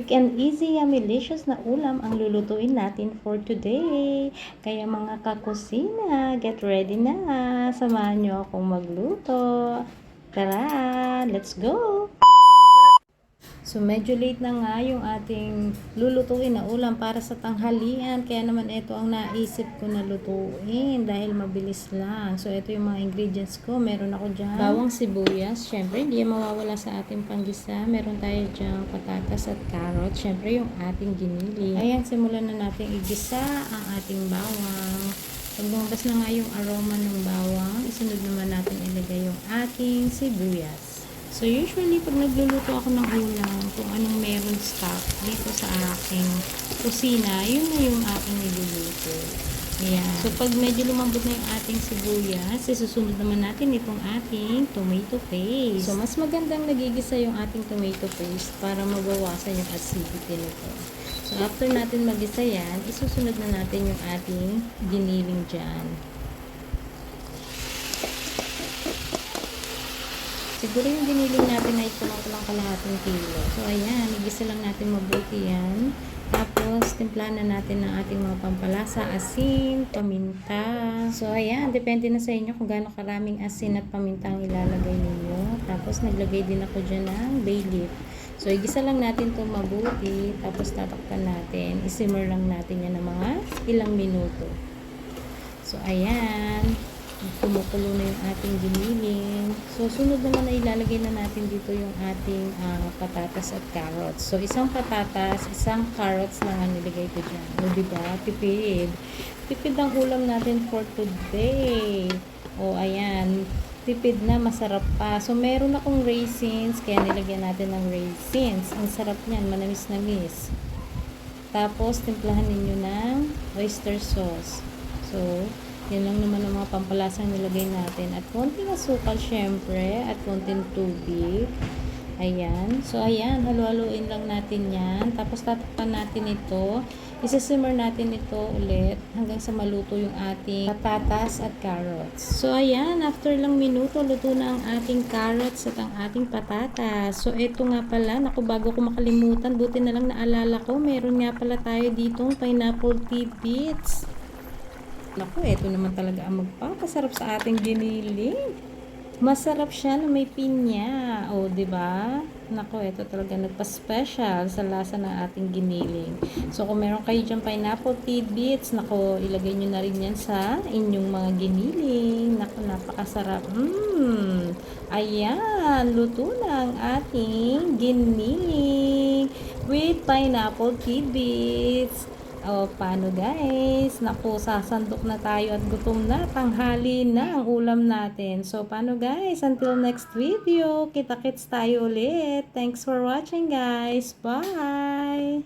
Quick and easy, yummy-licious na ulam ang lulutuin natin for today. Kaya mga kakusina, get ready na. Samahan nyo akong magluto. Tara, let's go! So, medyo late na nga yung ating lulutuin na ulam para sa tanghalian. Kaya naman ito ang naisip ko na lutuin dahil mabilis lang. So, ito yung mga ingredients ko. Meron ako dyan bawang sibuyas. Siyempre, hindi yan mawawala sa ating panggisa. Meron tayo dyan patatas at carrot. Siyempre, yung ating ginili. Ayan, simulan na natin igisa ang ating bawang. Pag lumabas na nga yung aroma ng bawang, isunod naman natin ilagay yung ating sibuyas. So, usually, pag nagluluto ako ng ulam, kung anong meron stock dito sa aking kusina, yun na yung aking niluluto. Ayan. So, pag medyo lumambot na yung ating sibuyas, susunod naman natin itong ating tomato paste. So, mas magandang nagigisa yung ating tomato paste para mabawasan yung acidity nito. So, after natin magisa yan, isusunod na natin yung ating giniling dyan. Siguro yung giniling natin ay kulang kalahating kilo. So, ayan, igisa lang natin mabuti yan. Tapos, timplahan na natin ng ating mga pampalasa, asin, paminta. So, ayan, depende na sa inyo kung gaano karaming asin at paminta ang ilalagay ninyo. Tapos, naglagay din ako dyan ng bay leaf. So, igisa lang natin ito mabuti. Tapos, tatakpan natin. Isimmer lang natin yan ng mga ilang minuto. So, ayan. Kumukulo na yung ating giniling. So, sunod naman na ilalagay na natin dito yung ating patatas at carrots. So, isang patatas, isang carrots lang ang nilagay ko dyan. O, diba? Tipid. Tipid ang ulam natin for today. O, ayan. Tipid na, masarap pa. So, meron akong raisins, kaya nilagyan natin ng raisins. Ang sarap niyan, manamis-namis. Tapos, timplahan ninyo ng oyster sauce. So, yan lang naman ang mga pampalasang nilagay natin. At konting asukal syempre. At konting tubig. Ayan. So, ayan. Halu-haluin lang natin yan. Tapos, tatakpan natin ito. Isasimmer natin ito ulit hanggang sa maluto yung ating patatas at carrots. So, ayan. After lang minuto, luto na ang ating carrots at ang ating patatas. So, ito nga pala. Naku, bago ko makalimutan, buti na lang naalala ko. Meron nga pala tayo ditong pineapple tidbits. Naku, ito naman talaga ang magpapasarap sa ating giniling. Masarap siya na may pinya. O, diba? Naku, ito talaga nagpa-special sa lasa ng ating giniling. So, kung meron kayo dyan pineapple tidbits, naku, ilagay nyo na rin yan sa inyong mga giniling. Naku, napakasarap. Ayan, luto na ang ating giniling with pineapple tidbits. O, paano guys? Naku, sasandok na tayo at gutom na. Tanghali na ang ulam natin. So, paano guys? Until next video, kita-kits tayo ulit. Thanks for watching guys. Bye!